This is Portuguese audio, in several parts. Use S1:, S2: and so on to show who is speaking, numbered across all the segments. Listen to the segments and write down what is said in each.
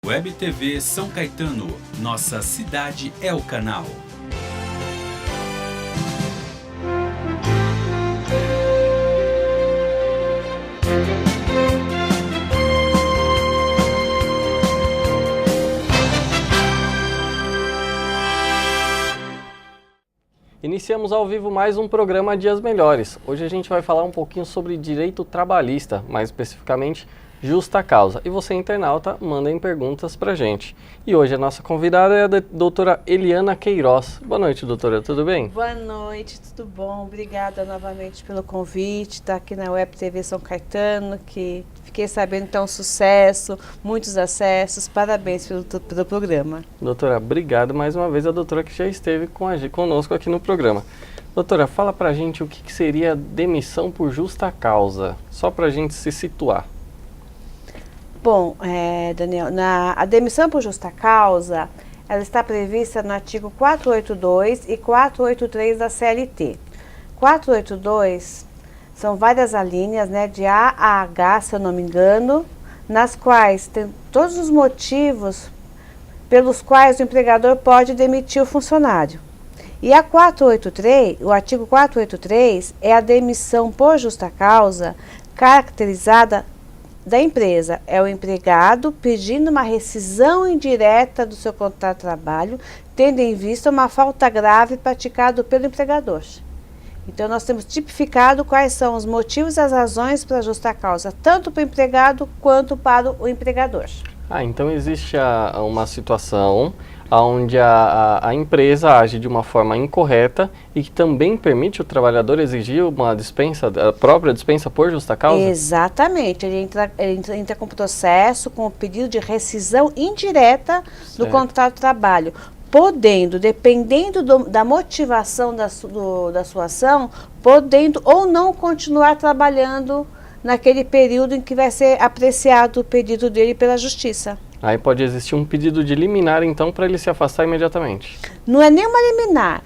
S1: Web TV São Caetano, nossa cidade é o canal.
S2: Iniciamos ao vivo mais um programa Dias Melhores. Hoje a gente vai falar um pouquinho sobre direito trabalhista, mais especificamente justa causa. E você, internauta, mandem perguntas pra gente. E hoje a nossa convidada é a doutora Eliana Queiroz. Boa noite, doutora, tudo bem?
S3: Boa noite, tudo bom? Obrigada novamente pelo convite. Está aqui na Web TV São Caetano, que fiquei sabendo que é um sucesso, muitos acessos. Parabéns pelo programa.
S2: Doutora, obrigado mais uma vez a doutora que já esteve conosco aqui no programa. Doutora, fala pra gente o que seria demissão por justa causa, só pra gente se situar.
S3: Bom, Daniel, a demissão por justa causa, ela está prevista no artigo 482 e 483 da CLT. 482 são várias alíneas, né, de A a H, se eu não me engano, nas quais tem todos os motivos pelos quais o empregador pode demitir o funcionário. E a 483, o artigo 483 é a demissão por justa causa caracterizada da empresa. É o empregado pedindo uma rescisão indireta do seu contrato de trabalho, tendo em vista uma falta grave praticada pelo empregador. Então, nós temos tipificado quais são os motivos e as razões para a justa causa, tanto para o empregado quanto para o empregador.
S2: Então existe uma situação onde a empresa age de uma forma incorreta e que também permite o trabalhador exigir uma dispensa, a própria dispensa por justa causa?
S3: Exatamente, ele entra com processo, com o pedido de rescisão indireta do contrato de trabalho, podendo, dependendo da motivação da sua ação, podendo ou não continuar trabalhando naquele período em que vai ser apreciado o pedido dele pela justiça.
S2: Aí pode existir um pedido de liminar, então, para ele se afastar imediatamente.
S3: Não é nem uma liminar,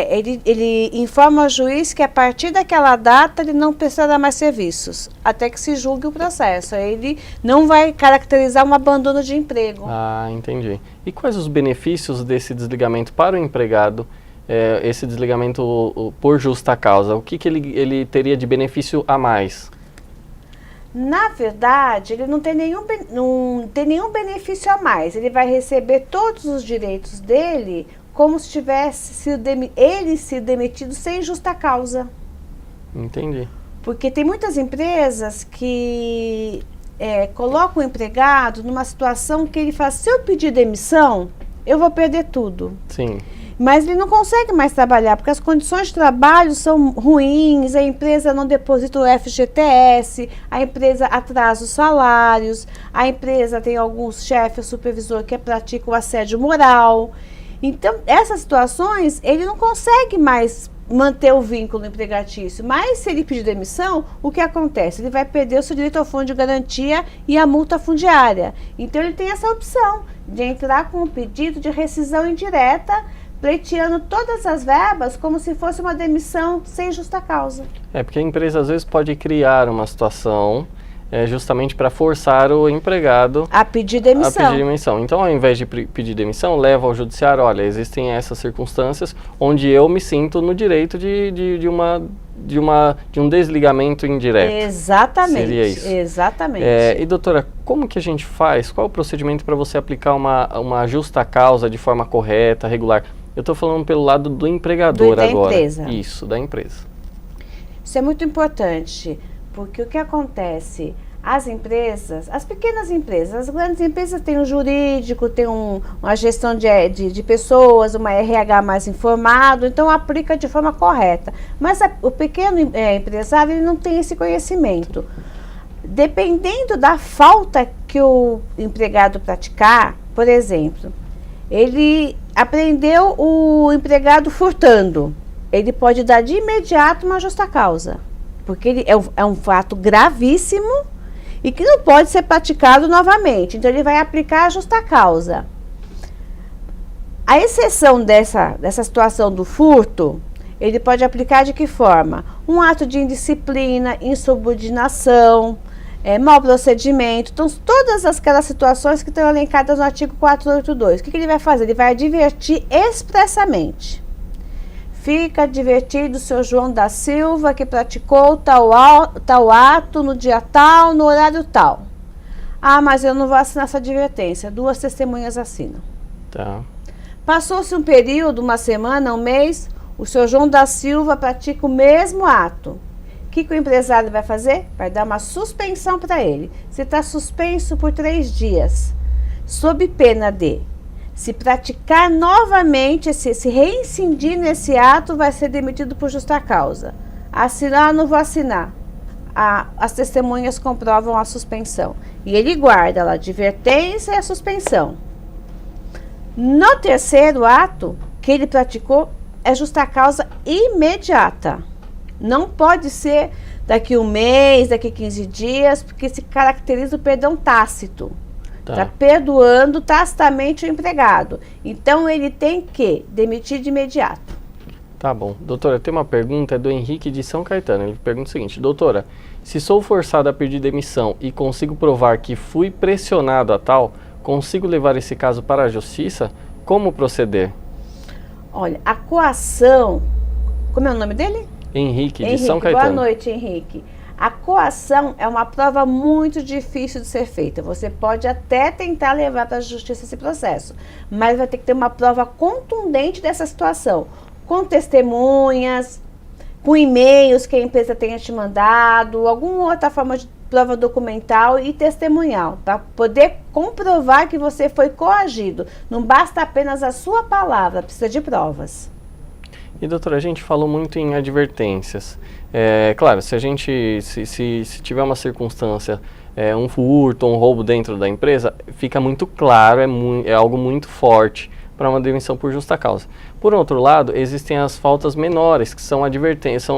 S3: ele informa ao juiz que a partir daquela data ele não prestará mais serviços, até que se julgue o processo. Ele não vai caracterizar um abandono de emprego.
S2: Ah, entendi. E quais os benefícios desse desligamento para o empregado, esse desligamento por justa causa? O que ele teria de benefício a mais?
S3: Na verdade, ele não tem nenhum benefício a mais. Ele vai receber todos os direitos dele como se tivesse sido demitido sem justa causa.
S2: Entendi.
S3: Porque tem muitas empresas que colocam o empregado numa situação que ele fala, se eu pedir demissão, eu vou perder tudo.
S2: Sim.
S3: Mas ele não consegue mais trabalhar, porque as condições de trabalho são ruins, a empresa não deposita o FGTS, a empresa atrasa os salários, a empresa tem alguns chefes, supervisor que praticam o assédio moral. Então, essas situações, ele não consegue mais manter o vínculo empregatício. Mas, se ele pedir demissão, o que acontece? Ele vai perder o seu direito ao fundo de garantia e a multa fundiária. Então, ele tem essa opção de entrar com um pedido de rescisão indireta, pleiteando todas as verbas como se fosse uma demissão sem justa causa.
S2: Porque a empresa às vezes pode criar uma situação justamente para forçar o empregado
S3: a pedir demissão.
S2: Então, ao invés de pedir demissão, leva ao judiciário, olha, existem essas circunstâncias onde eu me sinto no direito de um desligamento indireto.
S3: Exatamente.
S2: Seria isso.
S3: Exatamente.
S2: E doutora, como que a gente faz? Qual é o procedimento para você aplicar uma justa causa de forma correta, regular? Eu estou falando pelo lado do empregador agora.
S3: Da empresa.
S2: Isso, da empresa.
S3: Isso é muito importante, porque o que acontece? As empresas, as pequenas empresas, as grandes empresas têm um jurídico, têm uma gestão de pessoas, uma RH mais informado, então aplica de forma correta. Mas o pequeno empresário ele não tem esse conhecimento. Dependendo da falta que o empregado praticar, por exemplo, ele aprendeu o empregado furtando, ele pode dar de imediato uma justa causa, porque ele é um fato gravíssimo e que não pode ser praticado novamente. Então, ele vai aplicar a justa causa. A exceção dessa situação do furto, ele pode aplicar de que forma? Um ato de indisciplina, insubordinação, mau procedimento, então todas aquelas situações que estão elencadas no artigo 482. O que ele vai fazer? Ele vai advertir expressamente. Fica advertido o senhor João da Silva que praticou tal ato no dia tal, no horário tal. Ah, mas eu não vou assinar essa advertência. 2 testemunhas assinam.
S2: Tá.
S3: Passou-se um período, uma semana, um mês, o senhor João da Silva pratica o mesmo ato. O que o empresário vai fazer? Vai dar uma suspensão para ele. Você está suspenso por 3 dias, sob pena de, se praticar novamente, se reincidir nesse ato, vai ser demitido por justa causa. Assinar, não vou assinar. As testemunhas comprovam a suspensão. E ele guarda lá a advertência e a suspensão. No terceiro ato que ele praticou, é justa causa imediata. Não pode ser daqui 1 mês, daqui 15 dias, porque se caracteriza o perdão tácito. Está perdoando tacitamente o empregado. Então, ele tem que demitir de imediato.
S2: Tá bom. Doutora, tem uma pergunta, é do Henrique de São Caetano. Ele pergunta o seguinte: doutora, se sou forçado a pedir demissão e consigo provar que fui pressionado a tal, consigo levar esse caso para a justiça? Como proceder?
S3: Olha, a coação... Como é o nome dele?
S2: Henrique, de São Caetano.
S3: Boa noite, Henrique. A coação é uma prova muito difícil de ser feita. Você pode até tentar levar para a justiça esse processo, mas vai ter que ter uma prova contundente dessa situação, com testemunhas, com e-mails que a empresa tenha te mandado, alguma outra forma de prova documental e testemunhal, para poder comprovar que você foi coagido. Não basta apenas a sua palavra, precisa de provas.
S2: E doutora, a gente falou muito em advertências. Claro, se a gente, se tiver uma circunstância, um furto, um roubo dentro da empresa, fica muito claro, é algo muito forte para uma demissão por justa causa. Por outro lado, existem as faltas menores, que são advertências,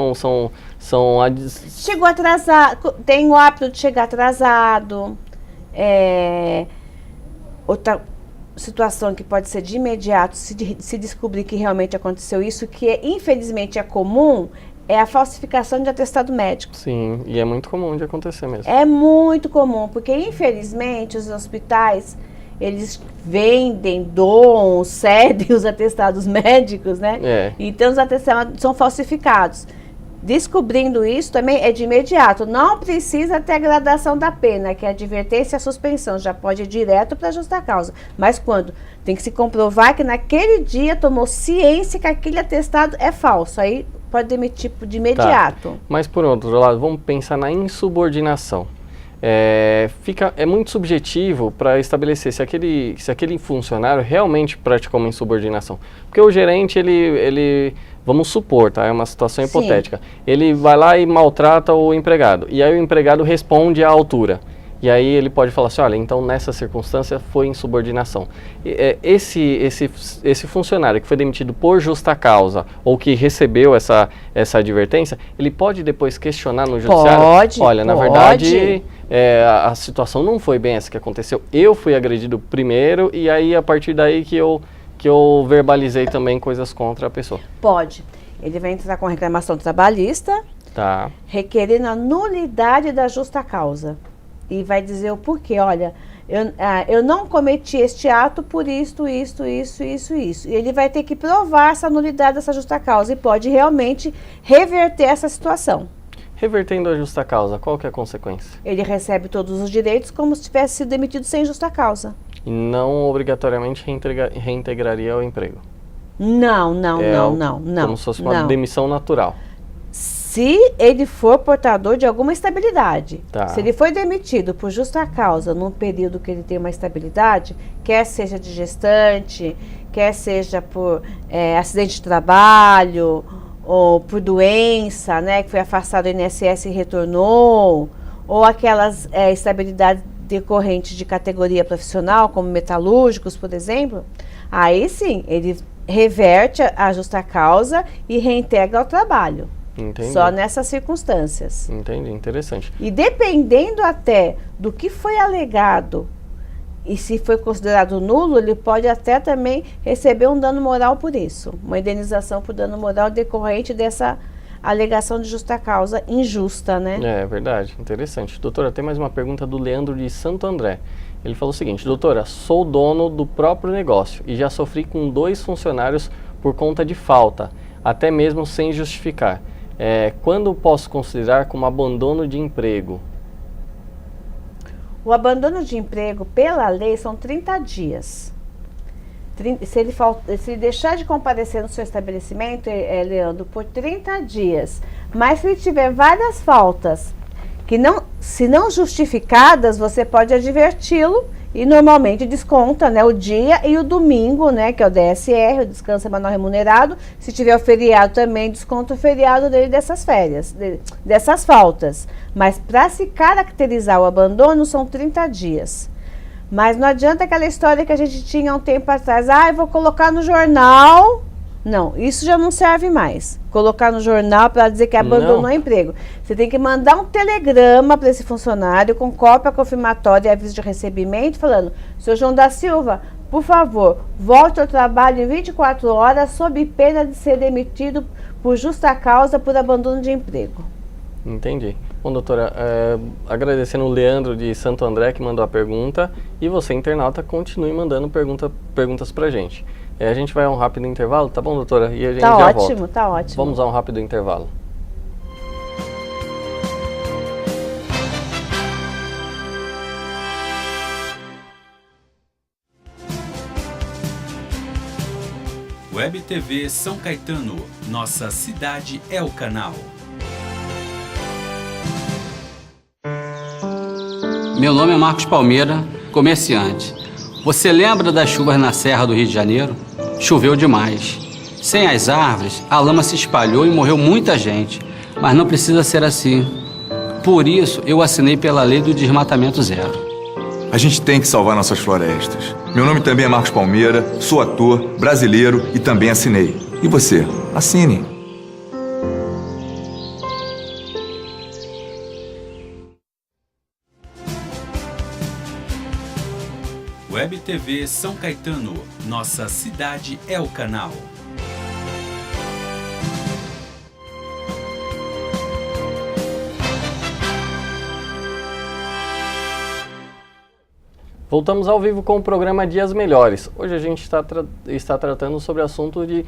S3: Chegou atrasado, tem o hábito de chegar atrasado, outra situação que pode ser de imediato, se descobrir que realmente aconteceu isso, que infelizmente é comum, é a falsificação de atestado médico.
S2: Sim, e é muito comum de acontecer mesmo.
S3: É muito comum, porque infelizmente os hospitais, eles vendem, doam, cedem os atestados médicos, né? Então os atestados são falsificados. Descobrindo isso também é de imediato, não precisa ter a gradação da pena, que é a advertência e a suspensão, já pode ir direto para a justa causa. Mas quando tem que se comprovar que naquele dia tomou ciência que aquele atestado é falso, aí pode demitir de imediato.
S2: Tá. Mas por outro lado, vamos pensar na insubordinação. É muito subjetivo para estabelecer se aquele funcionário realmente praticou uma insubordinação. Porque o gerente, ele vamos supor, tá? É uma situação hipotética. Ele vai lá e maltrata o empregado. E aí o empregado responde à altura. E aí ele pode falar assim, olha, então nessa circunstância foi insubordinação. Esse funcionário que foi demitido por justa causa ou que recebeu essa advertência, ele pode depois questionar no judiciário?
S3: Pode.
S2: Olha, na verdade, a situação não foi bem essa que aconteceu. Eu fui agredido primeiro e aí a partir daí que eu verbalizei também coisas contra a pessoa.
S3: Pode. Ele vai entrar com reclamação trabalhista, requerendo a nulidade da justa causa. E vai dizer o porquê, olha, eu não cometi este ato por isso. E ele vai ter que provar essa nulidade dessa justa causa e pode realmente reverter essa situação.
S2: Revertendo a justa causa, qual que é a consequência?
S3: Ele recebe todos os direitos como se tivesse sido demitido sem justa causa.
S2: E não obrigatoriamente reintegraria o emprego?
S3: Não.
S2: Como se fosse uma demissão natural.
S3: Se ele for portador de alguma estabilidade, se ele foi demitido por justa causa num período que ele tem uma estabilidade, quer seja de gestante, quer seja por acidente de trabalho, ou por doença, né, que foi afastado do INSS e retornou, ou aquelas estabilidades decorrentes de categoria profissional, como metalúrgicos, por exemplo, aí sim, ele reverte a justa causa e reintegra ao trabalho.
S2: Entendi.
S3: Só nessas circunstâncias.
S2: Entendi, interessante.
S3: E dependendo até do que foi alegado e se foi considerado nulo, ele pode até também receber um dano moral por isso. Uma indenização por dano moral decorrente dessa a alegação de justa causa injusta, né?
S2: É verdade, interessante. Doutora, tem mais uma pergunta do Leandro de Santo André. Ele falou o seguinte: doutora, sou dono do próprio negócio e já sofri com 2 funcionários por conta de falta, até mesmo sem justificar. Quando posso considerar como abandono de emprego?
S3: O abandono de emprego, pela lei, são 30 dias. Se ele deixar de comparecer no seu estabelecimento, Leandro, por 30 dias, mas se ele tiver várias faltas, se não justificadas, você pode adverti-lo e normalmente desconta, né, o dia e o domingo, né, que é o DSR, o descanso semanal remunerado. Se tiver o feriado também, desconta o feriado dele dessas férias, dessas faltas. Mas para se caracterizar o abandono, são 30 dias. Mas não adianta aquela história que a gente tinha um tempo atrás, eu vou colocar no jornal. Não, isso já não serve mais. Colocar no jornal para dizer que abandonou o emprego. Você tem que mandar um telegrama para esse funcionário com cópia confirmatória e aviso de recebimento, falando: Sr. João da Silva, por favor, volte ao trabalho em 24 horas sob pena de ser demitido por justa causa por abandono de emprego.
S2: Entendi. Bom, doutora, agradecendo o Leandro de Santo André que mandou a pergunta, e você, internauta, continue mandando perguntas pra gente. A gente vai a um rápido intervalo, tá bom, doutora? E a gente já volta.
S3: Tá ótimo.
S2: Vamos a um rápido intervalo.
S1: Web TV São Caetano, nossa cidade é o canal.
S4: Meu nome é Marcos Palmeira, comerciante. Você lembra das chuvas na Serra do Rio de Janeiro? Choveu demais. Sem as árvores, a lama se espalhou e morreu muita gente. Mas não precisa ser assim. Por isso, eu assinei pela lei do desmatamento zero.
S5: A gente tem que salvar nossas florestas. Meu nome também é Marcos Palmeira, sou ator, brasileiro e também assinei. E você? Assine.
S1: Web TV São Caetano, nossa cidade é o canal.
S2: Voltamos ao vivo com o programa Dias Melhores. Hoje a gente está tratando sobre o assunto de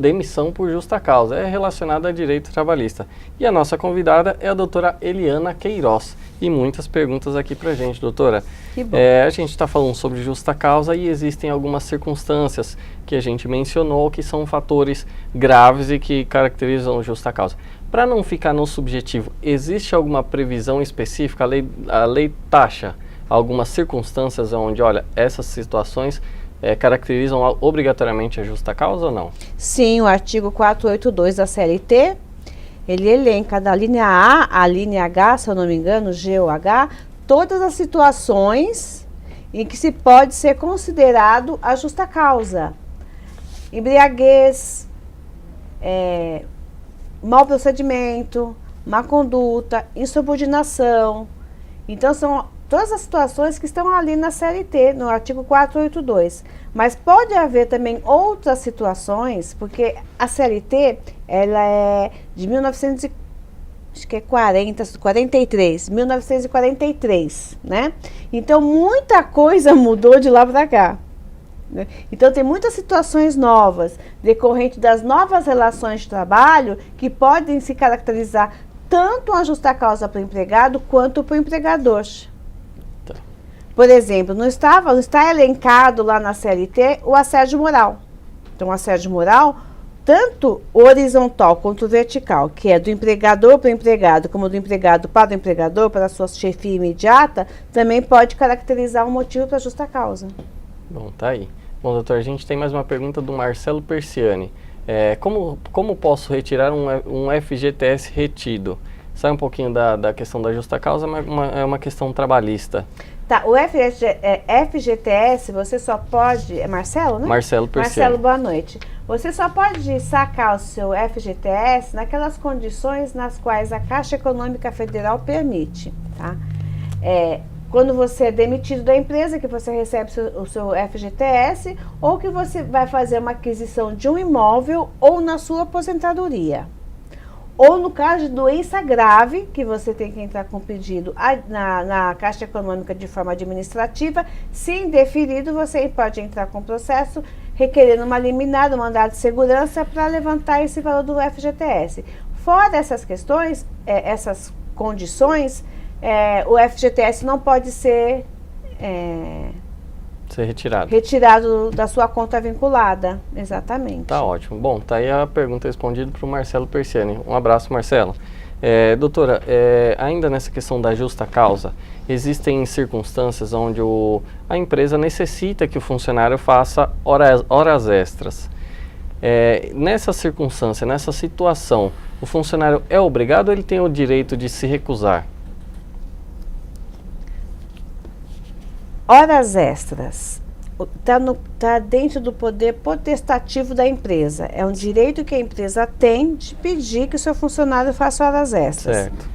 S2: demissão por justa causa, relacionado a direito trabalhista. E a nossa convidada é a doutora Eliana Queiroz. E muitas perguntas aqui pra gente, doutora.
S3: Que bom.
S2: A gente está falando sobre justa causa e existem algumas circunstâncias que a gente mencionou que são fatores graves e que caracterizam justa causa. Para não ficar no subjetivo, existe alguma previsão específica? A lei taxa algumas circunstâncias onde, olha, essas situações caracterizam obrigatoriamente a justa causa ou não?
S3: Sim, o artigo 482 da CLT, ele elenca da linha A à linha H, se eu não me engano, G ou H, todas as situações em que se pode ser considerado a justa causa. Embriaguez, mau procedimento, má conduta, insubordinação. Então, são todas as situações que estão ali na CLT, no artigo 482. Mas pode haver também outras situações, porque a CLT, ela é de 1943, né? Então, muita coisa mudou de lá para cá. Né? Então, tem muitas situações novas, decorrentes das novas relações de trabalho, que podem se caracterizar tanto a justa causa para o empregado, quanto para o empregador. Por exemplo, não está elencado lá na CLT o assédio moral. Então, o assédio moral, tanto horizontal quanto vertical, que é do empregador para o empregado, como do empregado para o empregador, para a sua chefia imediata, também pode caracterizar um motivo para justa causa.
S2: Bom, tá aí. Bom, doutor, a gente tem mais uma pergunta do Marcelo Persiani. Como posso retirar um FGTS retido? Sai um pouquinho da questão da justa causa, mas é uma questão trabalhista.
S3: Tá, o FGTS, você só pode... É Marcelo, né?
S2: Marcelo Persiani.
S3: Marcelo, boa noite. Você só pode sacar o seu FGTS naquelas condições nas quais a Caixa Econômica Federal permite, tá? Quando você é demitido da empresa, que você recebe o seu FGTS, ou que você vai fazer uma aquisição de um imóvel ou na sua aposentadoria. Ou no caso de doença grave, que você tem que entrar com pedido na Caixa Econômica de forma administrativa, se indeferido, você pode entrar com processo requerendo uma liminar, um mandado de segurança para levantar esse valor do FGTS. Fora essas questões, essas condições, o FGTS não pode ser retirado da sua conta vinculada. Exatamente.
S2: Tá ótimo. Bom, tá aí a pergunta respondida para o Marcelo Persiani. Um abraço, Marcelo. Doutora, ainda nessa questão da justa causa, existem circunstâncias onde a empresa necessita que o funcionário faça horas extras. Nessa circunstância, nessa situação, o funcionário é obrigado ou ele tem o direito de se recusar?
S3: Horas extras está dentro do poder potestativo da empresa. É um direito que a empresa tem de pedir que o seu funcionário faça horas extras.
S2: Certo.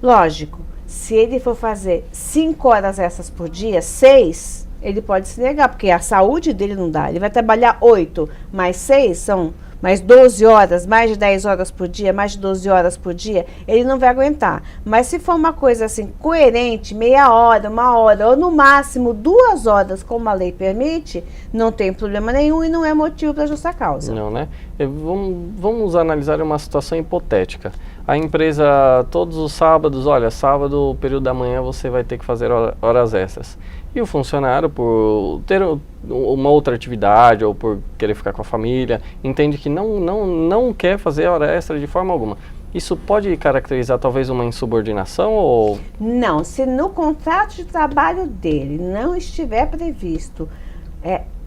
S3: Lógico, se ele for fazer 5 horas extras por dia, 6, ele pode se negar, porque a saúde dele não dá. Ele vai trabalhar 8, mais 6 são mais 12 horas, mais de 10 horas por dia, mais de 12 horas por dia, ele não vai aguentar. Mas se for uma coisa assim, coerente, meia hora, 1 hora, ou no máximo 2 horas, como a lei permite, não tem problema nenhum e não é motivo para justa causa.
S2: Não, né? Vamos analisar uma situação hipotética. A empresa, todos os sábados, olha, sábado, período da manhã, você vai ter que fazer horas extras. E o funcionário, por ter uma outra atividade ou por querer ficar com a família, entende que não quer fazer hora extra de forma alguma. Isso pode caracterizar talvez uma insubordinação ou...
S3: Não, se no contrato de trabalho dele não estiver previsto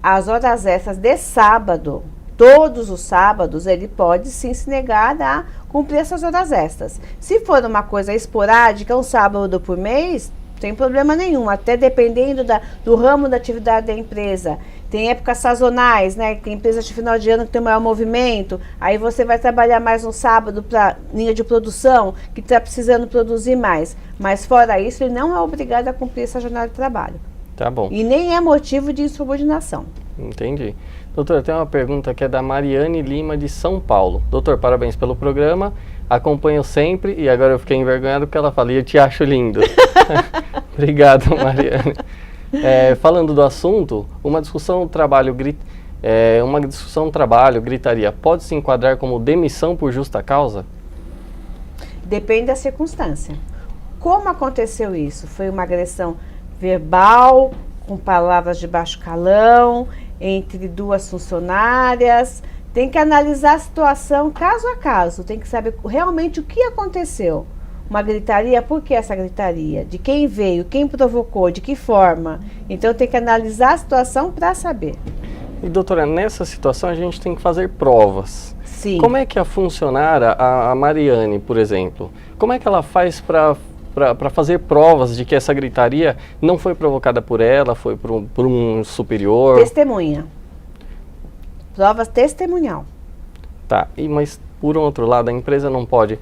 S3: as horas extras de sábado, todos os sábados, ele pode sim se negar a cumprir essas horas extras. Se for uma coisa esporádica, um sábado por mês, tem problema nenhum, até dependendo do ramo da atividade da empresa. Tem épocas sazonais, né? Tem empresas de final de ano que tem maior movimento, aí você vai trabalhar mais um sábado para linha de produção, que está precisando produzir mais. Mas fora isso, ele não é obrigado a cumprir essa jornada de trabalho.
S2: Tá bom.
S3: E nem é motivo de insubordinação.
S2: Entendi. Doutor, tem uma pergunta que é da Mariane Lima, de São Paulo. Doutor, parabéns pelo programa, acompanho sempre e agora eu fiquei envergonhado porque ela fala, e eu te acho lindo. Obrigado, Mariane. Falando do assunto, uma discussão trabalho, gritaria, pode se enquadrar como demissão por justa causa?
S3: Depende da circunstância. Como aconteceu isso? Foi uma agressão verbal, com palavras de baixo calão, entre 2 funcionárias. Tem que analisar a situação caso a caso, tem que saber realmente o que aconteceu. Uma gritaria, por que essa gritaria? De quem veio, quem provocou, de que forma? Então tem que analisar a situação para saber.
S2: E doutora, nessa situação a gente tem que fazer provas.
S3: Sim.
S2: Como é que a funcionária, a Mariane, por exemplo, como é que ela faz para fazer provas de que essa gritaria não foi provocada por ela, foi por um superior?
S3: Testemunha. Provas testemunhal.
S2: Tá, mas por outro lado, a empresa não pode.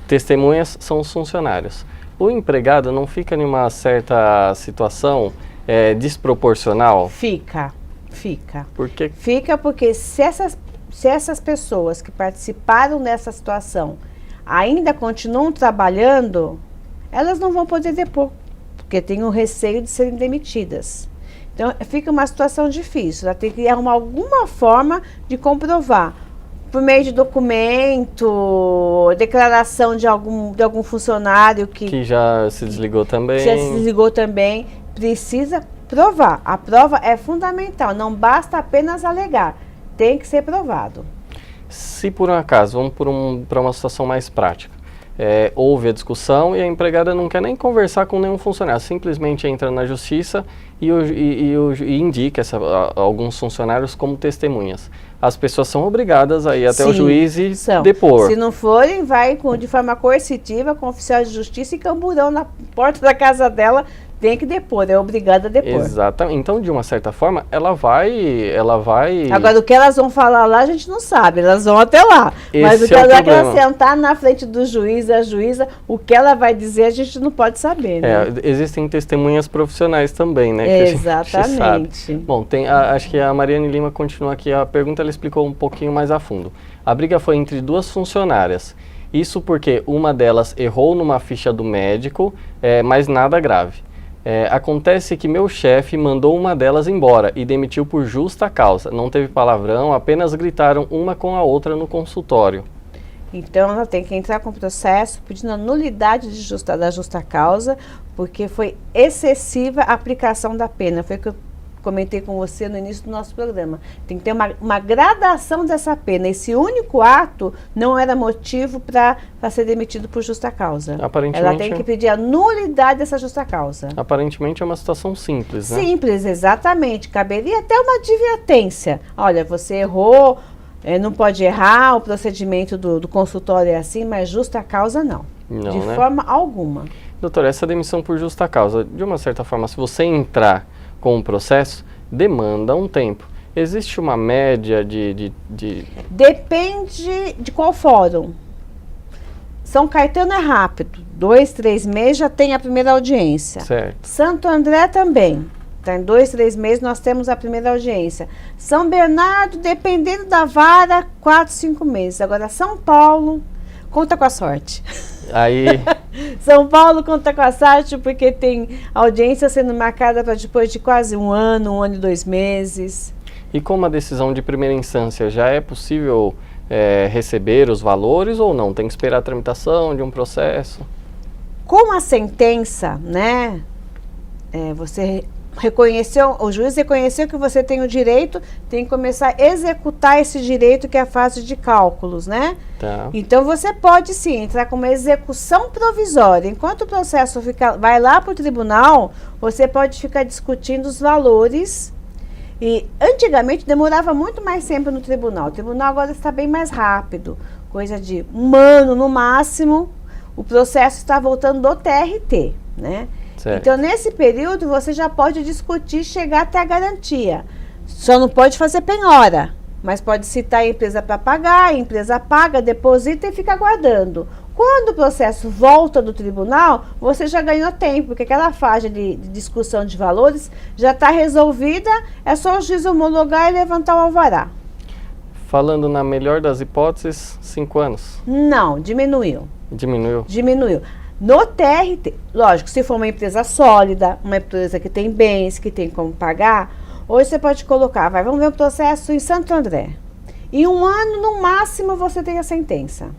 S2: Testemunhas são os funcionários. O empregado não fica em uma certa situação desproporcional?
S3: Fica.
S2: Por quê?
S3: Fica porque se essas pessoas que participaram dessa situação ainda continuam trabalhando, elas não vão poder depor, porque tem o receio de serem demitidas. Então, fica uma situação difícil. Ela tem que arrumar alguma forma de comprovar, por meio de documento, declaração de algum funcionário que
S2: já se desligou também.
S3: Precisa provar. A prova é fundamental, não basta apenas alegar, tem que ser provado.
S2: Se por um acaso, vamos para uma situação mais prática, houve a discussão e a empregada não quer nem conversar com nenhum funcionário, simplesmente entra na justiça e indica alguns funcionários como testemunhas. As pessoas são obrigadas a ir até o juiz e depor.
S3: Se não forem, vai de forma coercitiva com o oficial de justiça e camburão na porta da casa dela, tem que depor, é obrigada a depor.
S2: Exatamente. Então, de uma certa forma, ela vai...
S3: Agora, o que elas vão falar lá, a gente não sabe, elas vão até lá. Mas o que ela sentar na frente do juiz, a juíza, o que ela vai dizer, a gente não pode saber, né?
S2: Existem testemunhas profissionais também, né?
S3: Exatamente.
S2: Bom, acho que a Mariane Lima continua aqui. A pergunta ela explicou um pouquinho mais a fundo. A briga foi entre 2 funcionárias. Isso porque uma delas errou numa ficha do médico, mas nada grave. Acontece que meu chefe mandou uma delas embora e demitiu por justa causa. Não teve palavrão, apenas gritaram uma com a outra no consultório.
S3: Então, ela tem que entrar com o processo pedindo a nulidade da justa causa, porque foi excessiva a aplicação da pena. Foi o que eu comentei com você no início do nosso programa. Tem que ter uma gradação dessa pena. Esse único ato não era motivo para ser demitido por justa causa.
S2: Aparentemente,
S3: ela tem que pedir a nulidade dessa justa causa.
S2: Aparentemente é uma situação simples, né?
S3: Simples, exatamente. Caberia até uma advertência. Olha, você errou, não pode errar, o procedimento do consultório é assim, mas justa causa não.
S2: Não,
S3: de
S2: né?
S3: forma alguma.
S2: Doutora, essa demissão por justa causa, de uma certa forma, se você entrar com o processo, demanda um tempo. Existe uma média de...
S3: Depende de qual fórum. São Caetano é rápido. 2, 3 meses já tem a primeira audiência.
S2: Certo.
S3: Santo André também. Então, em 2, 3 meses nós temos a primeira audiência. São Bernardo, dependendo da vara, 4, 5 meses. Agora, São Paulo, conta com a sorte.
S2: Aí...
S3: São Paulo conta com a sorte porque tem audiência sendo marcada para depois de quase um ano e 2 meses.
S2: E como a decisão de primeira instância, já é possível receber os valores ou não? Tem que esperar a tramitação de um processo?
S3: Com a sentença, né, você reconheceu, o juiz reconheceu que você tem o direito, tem que começar a executar esse direito, que é a fase de cálculos, né?
S2: Tá.
S3: Então você pode sim entrar com uma execução provisória. Enquanto o processo vai lá para o tribunal, você pode ficar discutindo os valores. E antigamente demorava muito mais tempo no tribunal. O tribunal agora está bem mais rápido, coisa de 1 ano no máximo. O processo está voltando do TRT, né?
S2: Certo.
S3: Então, nesse período, você já pode discutir e chegar até a garantia. Só não pode fazer penhora, mas pode citar a empresa para pagar, a empresa paga, deposita e fica aguardando. Quando o processo volta do tribunal, você já ganhou tempo, porque aquela fase de discussão de valores já está resolvida, é só o juiz homologar e levantar o alvará.
S2: Falando na melhor das hipóteses, 5 anos.
S3: Não, diminuiu.
S2: Diminuiu?
S3: Diminuiu. No TRT, lógico, se for uma empresa sólida, uma empresa que tem bens, que tem como pagar, hoje você pode colocar, vamos ver o processo em Santo André. Em 1 ano, no máximo, você tem a sentença.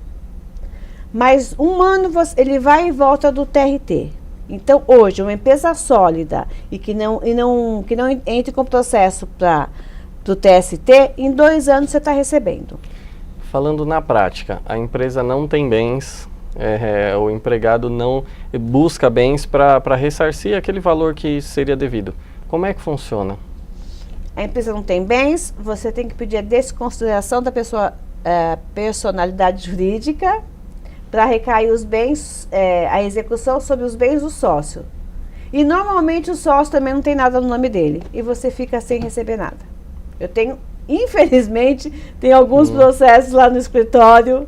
S3: Mas 1 ano, ele vai e volta do TRT. Então, hoje, uma empresa sólida e que não entre com processo para o TST, em 2 anos você está recebendo.
S2: Falando na prática, a empresa não tem bens, o empregado não busca bens para ressarcir aquele valor que seria devido. Como é que funciona?
S3: A empresa não tem bens, você tem que pedir a desconsideração da personalidade jurídica para recair os bens, a execução sobre os bens do sócio. E normalmente o sócio também não tem nada no nome dele e você fica sem receber nada. Eu tenho, infelizmente, tem alguns processos lá no escritório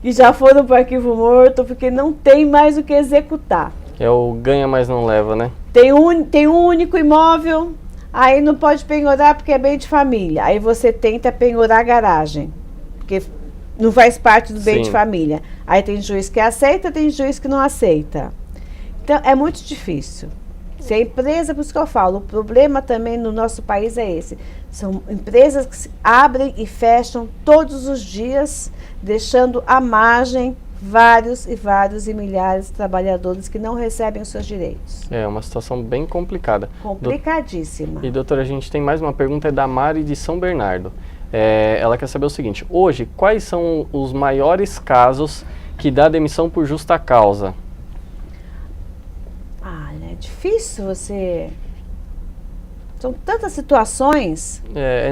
S3: que já foram para o arquivo morto porque não tem mais o que executar.
S2: É o ganha, mas não leva, né?
S3: Tem um único imóvel, aí não pode penhorar porque é bem de família. Aí você tenta penhorar a garagem, porque não faz parte do bem
S2: Sim.
S3: de família. Aí tem juiz que aceita, tem juiz que não aceita. Então, é muito difícil. Se a empresa, por isso que eu falo, o problema também no nosso país é esse. São empresas que se abrem e fecham todos os dias, deixando à margem vários e milhares de trabalhadores que não recebem os seus direitos.
S2: É uma situação bem complicada.
S3: Complicadíssima.
S2: E doutora, a gente tem mais uma pergunta, é da Mari de São Bernardo. Ela quer saber o seguinte: hoje, quais são os maiores casos que dá demissão por justa causa?
S3: É difícil você... São tantas situações.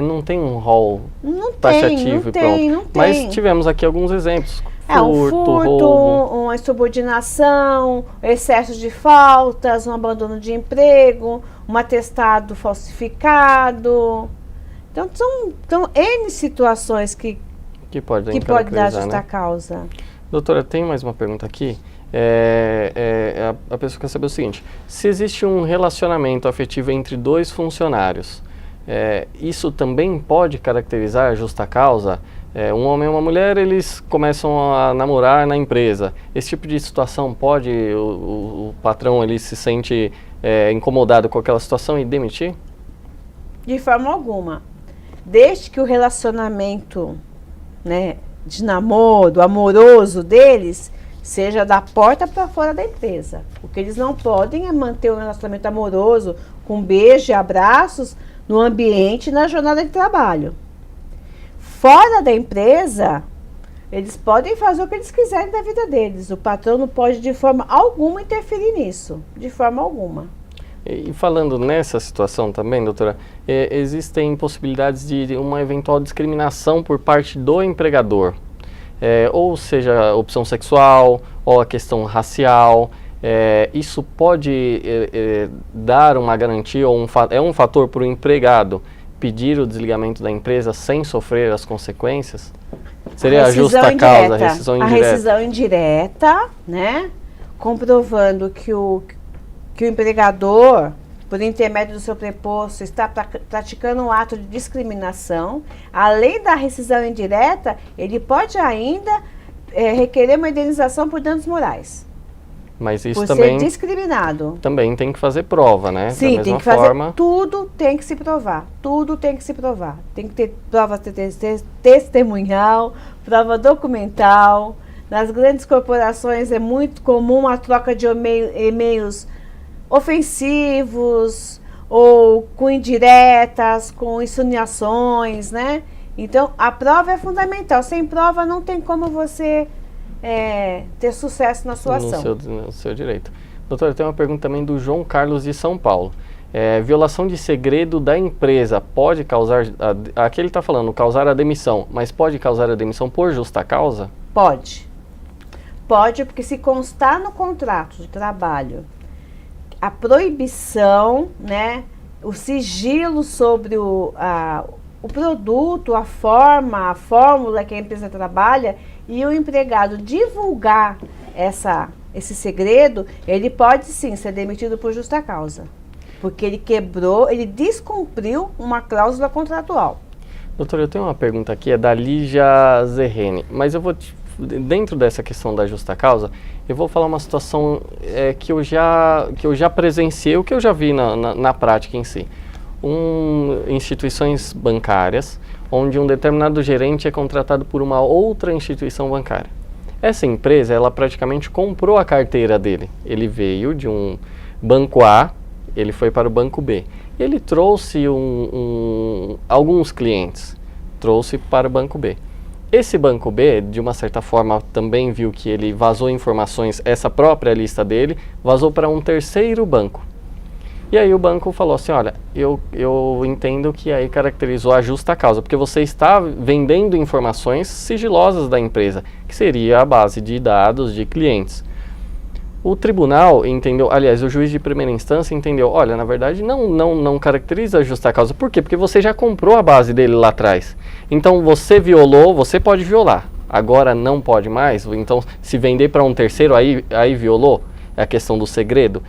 S2: Não tem um rol
S3: Não
S2: taxativo
S3: tem,
S2: e
S3: não
S2: pronto.
S3: tem.
S2: Mas tivemos aqui alguns exemplos.
S3: Um furto,
S2: roubo.
S3: uma insubordinação, excesso de faltas, um abandono de emprego, um atestado falsificado. Então, são N situações que
S2: pode
S3: dar justa
S2: né?
S3: causa.
S2: Doutora, tem mais uma pergunta aqui. A pessoa quer saber o seguinte: se existe um relacionamento afetivo entre 2 funcionários, isso também pode caracterizar justa causa? Um homem e uma mulher, eles começam a namorar na empresa. Esse tipo de situação pode, o patrão ele se sente incomodado com aquela situação e demitir?
S3: De forma alguma. Desde que o relacionamento, né, de namoro, amoroso deles, seja da porta para fora da empresa. O que eles não podem é manter um relacionamento amoroso com beijo e abraços no ambiente, na jornada de trabalho. Fora da empresa, eles podem fazer o que eles quiserem da vida deles. O patrão não pode de forma alguma interferir nisso, de forma alguma.
S2: E falando nessa situação também, doutora, existem possibilidades de uma eventual discriminação por parte do empregador. Ou seja, a opção sexual, ou a questão racial. Isso pode dar uma garantia, ou é um fator para o empregado pedir o desligamento da empresa sem sofrer as consequências? Seria a justa causa, a rescisão indireta?
S3: A rescisão indireta, né? Comprovando que o empregador, por intermédio do seu preposto, está praticando um ato de discriminação. Além da rescisão indireta, ele pode ainda requerer uma indenização por danos morais.
S2: Mas isso
S3: por
S2: também
S3: ser discriminado.
S2: Também tem que fazer prova, né?
S3: Sim,
S2: da mesma
S3: tem que fazer.
S2: Forma.
S3: Tudo tem que se provar. Tudo tem que se provar. Tem que ter prova testemunhal, prova documental. Nas grandes corporações é muito comum a troca de e-mails ofensivos ou com indiretas, com insinuações, né? Então, a prova é fundamental. Sem prova não tem como você ter sucesso na sua ação.
S2: No seu direito. Doutora, tem uma pergunta também do João Carlos de São Paulo. Violação de segredo da empresa pode causar, aqui ele está falando, causar a demissão, mas pode causar a demissão por justa causa?
S3: Pode. Pode, porque se constar no contrato de trabalho a proibição, né, o sigilo sobre o produto, a fórmula que a empresa trabalha, e o empregado divulgar esse segredo, ele pode sim ser demitido por justa causa. Porque ele descumpriu uma cláusula contratual.
S2: Doutora, eu tenho uma pergunta aqui, é da Lígia Zerrene, mas eu vou, dentro dessa questão da justa causa, eu vou falar uma situação que eu já presenciei, o que eu já vi na prática em si. Instituições bancárias, onde um determinado gerente é contratado por uma outra instituição bancária. Essa empresa, ela praticamente comprou a carteira dele. Ele veio de um banco A, ele foi para o banco B. Ele trouxe alguns clientes, trouxe para o banco B. Esse banco B, de uma certa forma, também viu que ele vazou informações, essa própria lista dele, vazou para um terceiro banco. E aí o banco falou assim, olha, eu entendo que aí caracterizou a justa causa, porque você está vendendo informações sigilosas da empresa, que seria a base de dados de clientes. O tribunal entendeu, aliás, o juiz de primeira instância entendeu, olha, na verdade não caracteriza a justa causa. Por quê? Porque você já comprou a base dele lá atrás. Então você violou, você pode violar. Agora não pode mais, então se vender para um terceiro, aí violou, é a questão do segredo.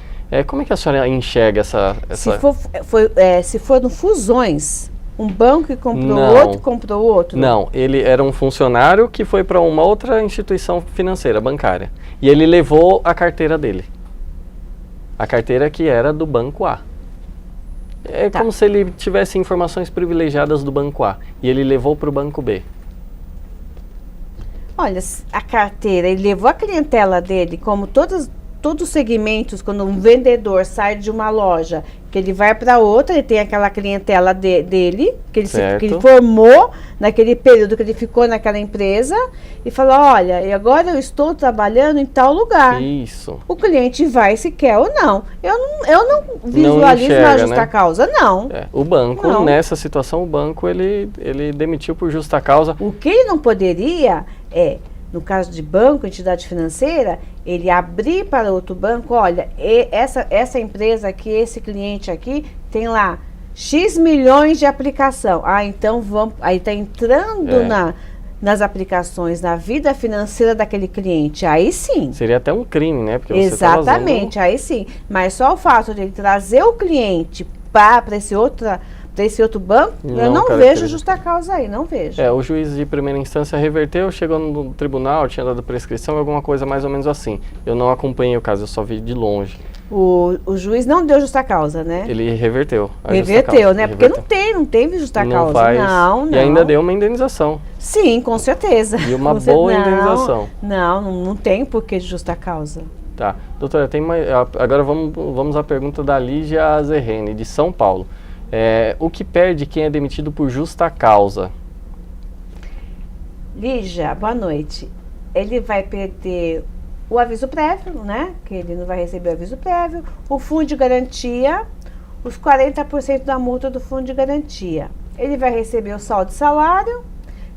S2: Como é que a senhora enxerga essa...
S3: Se foram fusões, um banco que comprou outro, comprou outro?
S2: Não, ele era um funcionário que foi para uma outra instituição financeira, bancária. E ele levou a carteira dele. A carteira que era do banco A. Como se ele tivesse informações privilegiadas do banco A. E ele levou para o banco B.
S3: Olha, a carteira, ele levou a clientela dele, como todos os segmentos, quando um vendedor sai de uma loja, que ele vai para outra, ele tem aquela clientela dele, que ele formou naquele período que ele ficou naquela empresa, e fala, olha, e agora eu estou trabalhando em tal lugar.
S2: Isso.
S3: O cliente vai se quer ou não. Eu não visualizo na justa causa, não.
S2: O banco, nessa situação, ele demitiu por justa causa.
S3: O que ele não poderia no caso de banco, entidade financeira, ele abrir para outro banco, olha, essa empresa aqui, esse cliente aqui, tem lá X milhões de aplicação. Então vamos, aí está entrando nas aplicações, na vida financeira daquele cliente, aí sim.
S2: Seria até um crime, né? Porque
S3: exatamente, aí sim. Mas só o fato de ele trazer o cliente para desse outro banco, eu não vejo justa causa aí, não vejo.
S2: O juiz de primeira instância reverteu, chegou no tribunal, tinha dado prescrição, alguma coisa mais ou menos assim. Eu não acompanhei o caso, eu só vi de longe.
S3: O juiz não deu justa causa, né?
S2: Ele reverteu.
S3: Reverteu, né? Porque não teve justa causa. Não.
S2: E ainda deu uma indenização.
S3: Sim, com certeza.
S2: E uma boa indenização.
S3: Não tem porquê de justa causa.
S2: Tá. Doutora, tem mais, agora vamos à pergunta da Lígia Zerrene, de São Paulo. O que perde quem é demitido por justa causa?
S3: Lígia, boa noite. Ele vai perder o aviso prévio, né? Que ele não vai receber o aviso prévio, o fundo de garantia, os 40% da multa do fundo de garantia. Ele vai receber o saldo de salário.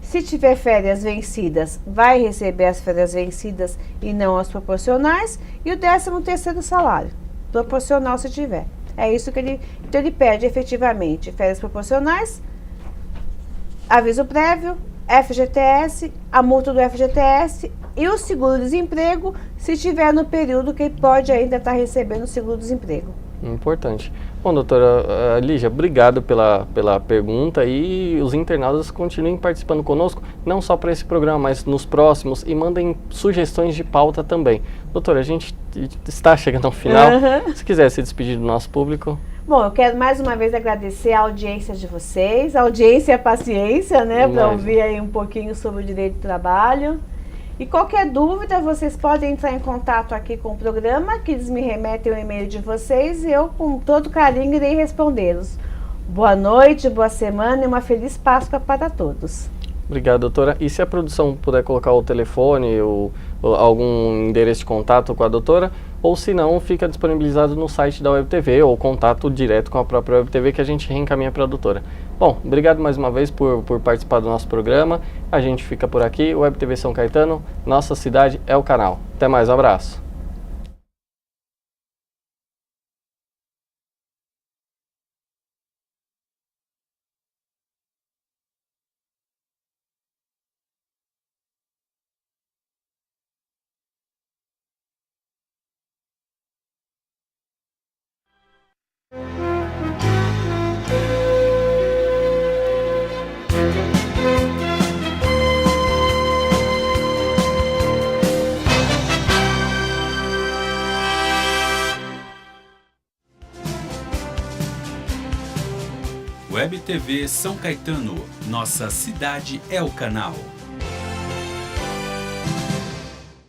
S3: Se tiver férias vencidas, vai receber as férias vencidas e não as proporcionais. E o 13º salário, proporcional se tiver. É isso que então ele perde efetivamente férias proporcionais, aviso prévio, FGTS, a multa do FGTS e o seguro-desemprego, se tiver no período que ele pode ainda estar recebendo o seguro-desemprego.
S2: Importante. Bom, doutora Lígia, obrigado pela pergunta e os internautas continuem participando conosco, não só para esse programa, mas nos próximos, e mandem sugestões de pauta também. Doutora, a gente está chegando ao final. Se quiser se despedir do nosso público.
S3: Bom, eu quero mais uma vez agradecer a audiência de vocês, a audiência e a paciência, né, para ouvir aí um pouquinho sobre o direito do trabalho. E qualquer dúvida, vocês podem entrar em contato aqui com o programa, que eles me remetem o e-mail de vocês e eu, com todo carinho, irei respondê-los. Boa noite, boa semana e uma feliz Páscoa para todos.
S2: Obrigado, doutora. E se a produção puder colocar o telefone ou algum endereço de contato com a doutora, ou se não, fica disponibilizado no site da Web TV ou contato direto com a própria Web TV que a gente reencaminha para a doutora. Bom, obrigado mais uma vez por participar do nosso programa. A gente fica por aqui. Web TV São Caetano, nossa cidade é o canal. Até mais, um abraço.
S1: Web TV São Caetano, nossa cidade é o canal.